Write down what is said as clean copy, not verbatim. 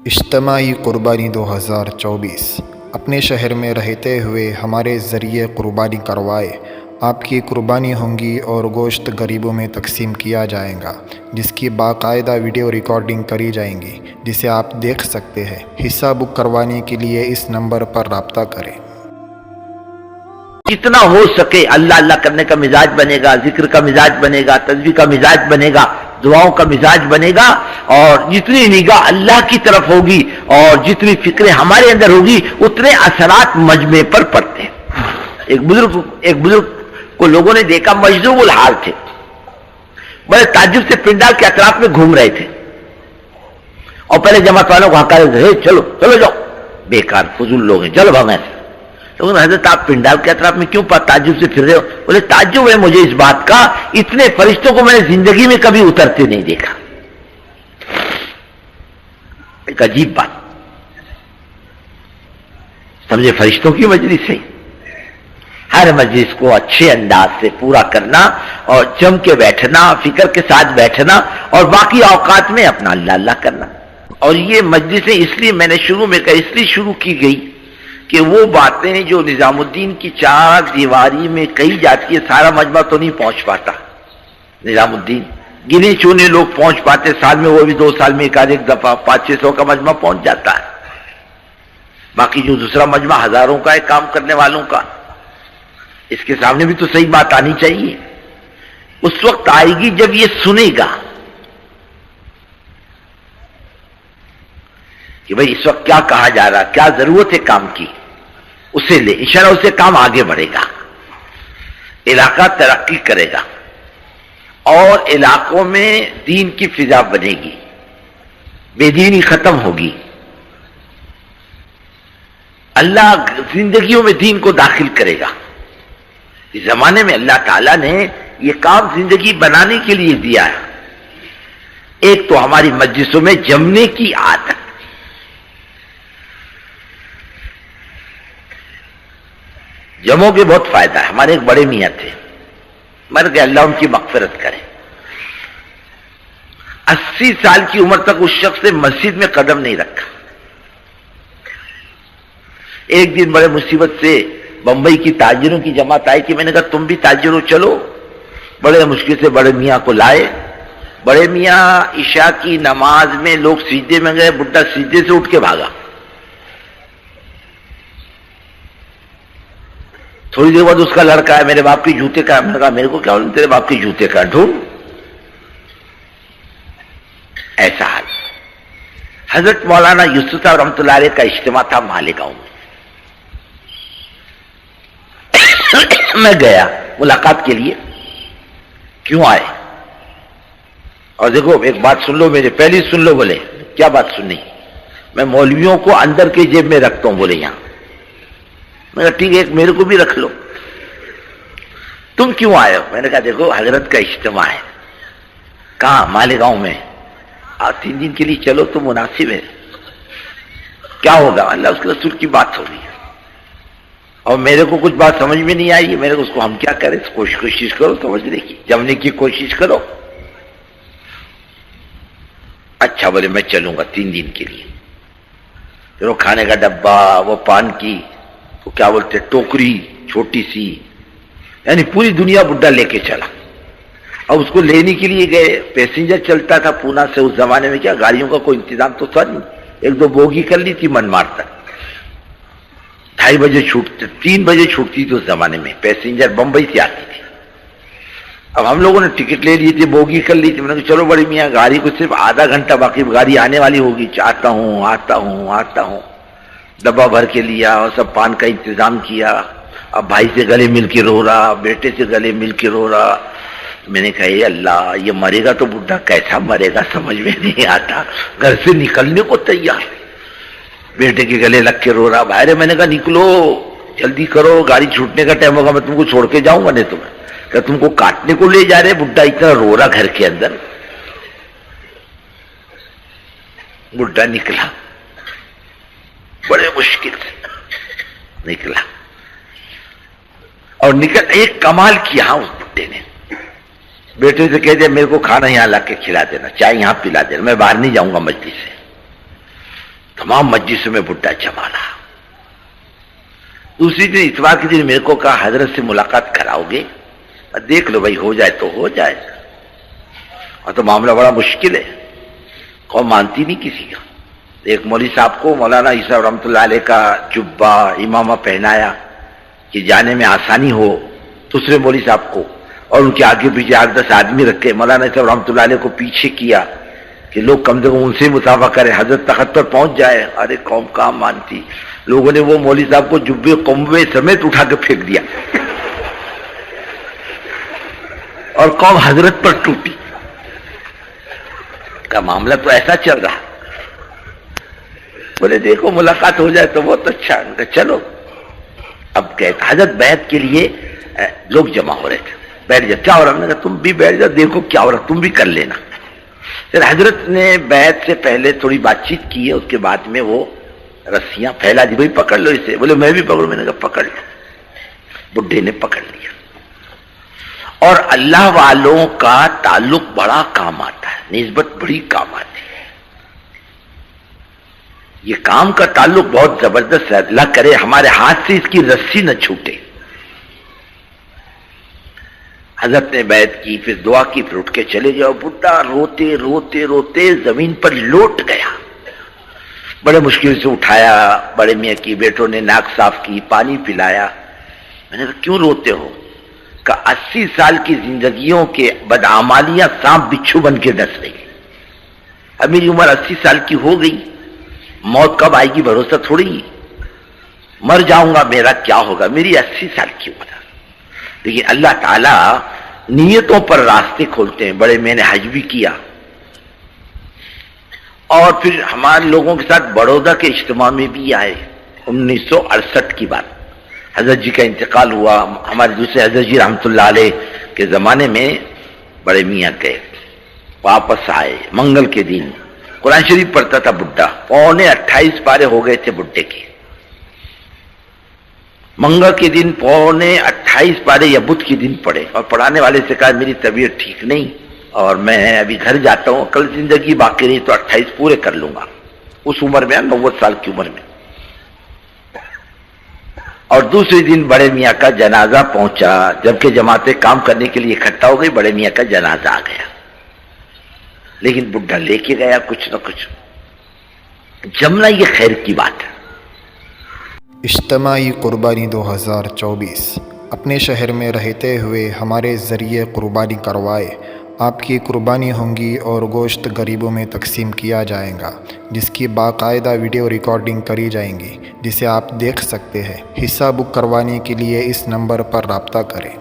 اجتماعی قربانی 2024 اپنے شہر میں رہتے ہوئے ہمارے ذریعے قربانی کروائے۔ آپ کی قربانی ہوں گی اور گوشت غریبوں میں تقسیم کیا جائے گا، جس کی باقاعدہ ویڈیو ریکارڈنگ کری جائیں گی، جسے آپ دیکھ سکتے ہیں۔ حصہ بک کروانے کے لیے اس نمبر پر رابطہ کریں۔ جتنا ہو سکے اللہ اللہ کرنے کا مزاج بنے گا، ذکر کا مزاج بنے گا، تسبیح کا مزاج بنے گا، دعاؤں کا مزاج بنے گا، اور جتنی نگاہ اللہ کی طرف ہوگی اور جتنی فکریں ہمارے اندر ہوگی اتنے اثرات مجمع پر پڑتے ہیں۔ ایک بزرگ کو لوگوں نے دیکھا، مجذوب الحال تھے، بڑے تعجب سے پنڈال کے اطراف میں گھوم رہے تھے، اور پہلے جماعت والوں کو ہکارے تھے، چلو چلو جاؤ، بیکار فضول لوگ ہیں، چلو بھاگیں۔ تو حضرت آپ پنڈال کے اطراف میں کیوں تعجب سے پھر رہے ہو؟ بولے تعجب ہے مجھے اس بات کا، اتنے فرشتوں کو میں نے زندگی میں کبھی اترتے نہیں دیکھا۔ ایک عجیب بات، سمجھے، فرشتوں کی مجلس ہے، ہر مجلس کو اچھے انداز سے پورا کرنا اور جم کے بیٹھنا، فکر کے ساتھ بیٹھنا، اور باقی اوقات میں اپنا اللہ اللہ کرنا۔ اور یہ مجلسیں اس لیے میں نے شروع میں کہا، اس لیے شروع کی گئی کہ وہ باتیں جو نظام الدین کی چار دیواری میں کہی جاتی ہے، سارا مجمع تو نہیں پہنچ پاتا۔ نظام الدین گنے چونے لوگ پہنچ پاتے، سال میں وہ بھی 2 سال میں ایک دفعہ 500-600 کا مجمع پہنچ جاتا ہے، باقی جو دوسرا مجمع ہزاروں کا ہے کام کرنے والوں کا، اس کے سامنے بھی تو صحیح بات آنی چاہیے۔ اس وقت آئے گی جب یہ سنے گا کہ بھئی اس وقت کیا کہا جا رہا، کیا ضرورت ہے کام کی، اسے لے، انشاءاللہ اسے کام آگے بڑھے گا، علاقہ ترقی کرے گا، اور علاقوں میں دین کی فضا بنے گی، بے دینی ختم ہوگی، اللہ زندگیوں میں دین کو داخل کرے گا۔ اس زمانے میں اللہ تعالیٰ نے یہ کام زندگی بنانے کے لیے دیا ہے۔ ایک تو ہماری مجلسوں میں جمنے کی عادت، جمعوں کے بہت فائدہ ہے۔ ہمارے ایک بڑے میاں تھے، مر گئے، اللہ ان کی مغفرت کرے، 80 سال کی عمر تک اس شخص نے مسجد میں قدم نہیں رکھا۔ ایک دن بڑے مصیبت سے بمبئی کی تاجروں کی جماعت آئی کہ میں نے کہا تم بھی تاجر ہو، چلو۔ بڑے مشکل سے بڑے میاں کو لائے۔ بڑے میاں عشاء کی نماز میں لوگ سجدے میں گئے، بڈھا سجدے سے اٹھ کے بھاگا۔ تھوڑی دیر بعد اس کا لڑکا ہے، میرے باپ کے جوتے کا ہے۔ میں نے کہا میرے کو کیا تیرے باپ کے جوتے کا، ڈھونڈ۔ ایسا حال۔ حضرت مولانا یوسف صاحب رحمۃ اللہ علیہ کا اجتماع تھا مالیگاؤں میں، میں گیا ملاقات کے لیے۔ کیوں آئے؟ اور دیکھو ایک بات سن لو میرے، پہلی سن لو۔ بولے کیا بات سننی؟ میں مولویوں کو اندر کے جیب میں رکھتا ہوں، بولے یہاں۔ میں نے کہا ٹھیک ہے، ایک میرے کو بھی رکھ لو۔ تم کیوں آئے ہو؟ میں نے کہا دیکھو حضرت کا اجتماع ہے۔ کہاں؟ مالیگاؤں میں۔ 3 دن کے لیے چلو تو مناسب ہے۔ کیا ہوگا؟ اللہ اس کے رسول کی بات ہو رہی ہے، اور میرے کو کچھ بات سمجھ میں نہیں آئی، میرے کو اس کو ہم کیا کریں، کوشش کرو سمجھنے کی، جمنے کی کوشش کرو۔ اچھا بولے میں چلوں گا 3 دن کے لیے۔ پھر وہ کھانے کا ڈبہ، وہ پان کی وہ کیا بولتے ٹوکری چھوٹی سی، یعنی پوری دنیا بڈھا لے کے چلا۔ اب اس کو لینے کے لیے گئے، پیسنجر چلتا تھا پونا سے، اس زمانے میں کیا گاڑیوں کا کوئی انتظام تو تھا نہیں، 1-2 بوگی کر لی تھی منمار تک، 2:30 بجے چھوٹتی، 3 بجے چھوٹتی تھی اس زمانے میں، پیسنجر بمبئی سے آتی تھی۔ اب ہم لوگوں نے ٹکٹ لے لی تھی، بوگی کر لی تھی۔ میں نے کہا چلو بڑی میاں گاڑی کو صرف آدھا گھنٹہ باقی، گاڑی آنے والی ہوگی، آتا ہوں۔ ڈبہ بھر کے لیا اور سب پان کا انتظام کیا۔ اب بھائی سے گلے مل کے رو رہا، بیٹے سے گلے مل کے رو رہا۔ میں نے کہا اے اللہ، یہ مرے گا تو بڈھا کیسا مرے گا سمجھ میں نہیں آتا، گھر سے نکلنے کو تیار، بیٹے کے گلے لگ کے رو رہا۔ بھائی میں نے کہا نکلو جلدی کرو، گاڑی چھوٹنے کا ٹائم ہوگا، میں تم کو چھوڑ کے جاؤں گا، نہیں تو میں کہ تم کو کاٹنے کو لے جا رہے۔ بڈھا اتنا رو رہا گھر کے اندر۔ بڈھا نکلا، بڑے مشکل سے نکلا، اور ایک کمال کیا اس بڈھے نے، بیٹے سے کہہ دیا میرے کو کھانا یہاں لا کے کھلا دینا، چائے یہاں پلا دینا، میں باہر نہیں جاؤں گا مجلس سے۔ تمام مجلسوں میں بڈھا جما رہا. دوسری دن اتوار کے دن میرے کو کہا حضرت سے ملاقات کراؤ گے؟ دیکھ لو بھائی، ہو جائے تو ہو جائے، اور تو معاملہ بڑا مشکل ہے، قوم مانتی نہیں کسی کا. ایک مولوی صاحب کو مولانا عیسیٰ رحمۃ اللہ علیہ کا جبہ امامہ پہنایا کہ جانے میں آسانی ہو. دوسرے مولوی صاحب کو اور ان کے آگے پیچھے 8-10 آدمی رکھے مولانا عیسیٰ رحمۃ اللہ علیہ کو پیچھے کیا کہ لوگ کم سے کم ان سے مطالبہ کریں، حضرت تخت پر پہنچ جائے. ارے قوم کہاں مانتی، لوگوں نے وہ مولوی صاحب کو جبے قمبے سمیت اٹھا کے پھینک دیا اور قوم حضرت پر ٹوٹی. کا معاملہ تو ایسا چل رہا. بولے دیکھو ملاقات ہو جائے تو بہت اچھا. چلو اب کہتا حضرت بیعت کے لیے لوگ جمع ہو رہے تھے، بیٹھ جا. کیا ہو رہا؟ میں نے کہا تم بھی بیٹھ جاؤ، دیکھو کیا ہو رہا، تم بھی کر لینا. پھر حضرت نے بیعت سے پہلے تھوڑی بات چیت کی ہے، اس کے بعد میں وہ رسیاں پھیلا دی، بھائی پکڑ لو اسے. بولے میں بھی پکڑوں. میں نے کہا پکڑ لو. بڈھے نے پکڑ لیا. اور اللہ والوں کا تعلق بڑا کام آتا ہے، نسبت بڑی کام آتی ہے. یہ کام کا تعلق بہت زبردست ہے. اللہ کرے ہمارے ہاتھ سے اس کی رسی نہ چھوٹے. حضرت نے بیعت کی، پھر دعا کی، پھر اٹھ کے چلے جاؤ. بڈھا روتے روتے روتے زمین پر لوٹ گیا. بڑے مشکل سے اٹھایا، بڑے میاں کی بیٹوں نے ناک صاف کی، پانی پلایا. میں نے کہا کیوں روتے ہو؟ کہ 80 سال کی زندگیوں کے بدعمالیاں سانپ بچھو بن کے ڈس رہی. اب میری عمر 80 سال کی ہو گئی، موت کب آئے گی بھروسہ تھوڑی. مر جاؤں گا، میرا کیا ہوگا؟ میری 80 سال کی عمر. لیکن اللہ تعالیٰ نیتوں پر راستے کھولتے ہیں. بڑے میں نے حج بھی کیا، اور پھر ہمارے لوگوں کے ساتھ بڑودہ کے اجتماع میں بھی آئے. 1968 کی بات، حضرت جی کا انتقال ہوا. ہمارے دوسرے حضرت جی رحمۃ اللہ علیہ کے زمانے میں بڑے میاں گئے، واپس آئے. منگل کے دن قرآن شریف پڑھتا تھا بڈھا. 28 پارے ہو گئے تھے بڈھے کے. منگل کے دن 28 پارے یا بدھ کے دن پڑھے، اور پڑھانے والے سے کہا میری طبیعت ٹھیک نہیں اور میں ابھی گھر جاتا ہوں، کل زندگی باقی رہی تو 28 پورے کر لوں گا. اس عمر میں 90 سال کی عمر میں. اور دوسرے دن بڑے میاں کا جنازہ پہنچا. جبکہ جماعتیں کام کرنے کے لیے اکٹھا ہو گئی، بڑے میاں کا جنازہ آ گیا. لیکن بڈھا لے کے گیا کچھ نہ کچھ. جمنا یہ خیر کی بات ہے. اجتماعی قربانی 2024 اپنے شہر میں رہتے ہوئے ہمارے ذریعے قربانی کروائے. آپ کی قربانی ہوں گی اور گوشت غریبوں میں تقسیم کیا جائے گا، جس کی باقاعدہ ویڈیو ریکارڈنگ کری جائیں گی، جسے آپ دیکھ سکتے ہیں. حصہ بک کروانے کے لیے اس نمبر پر رابطہ کریں.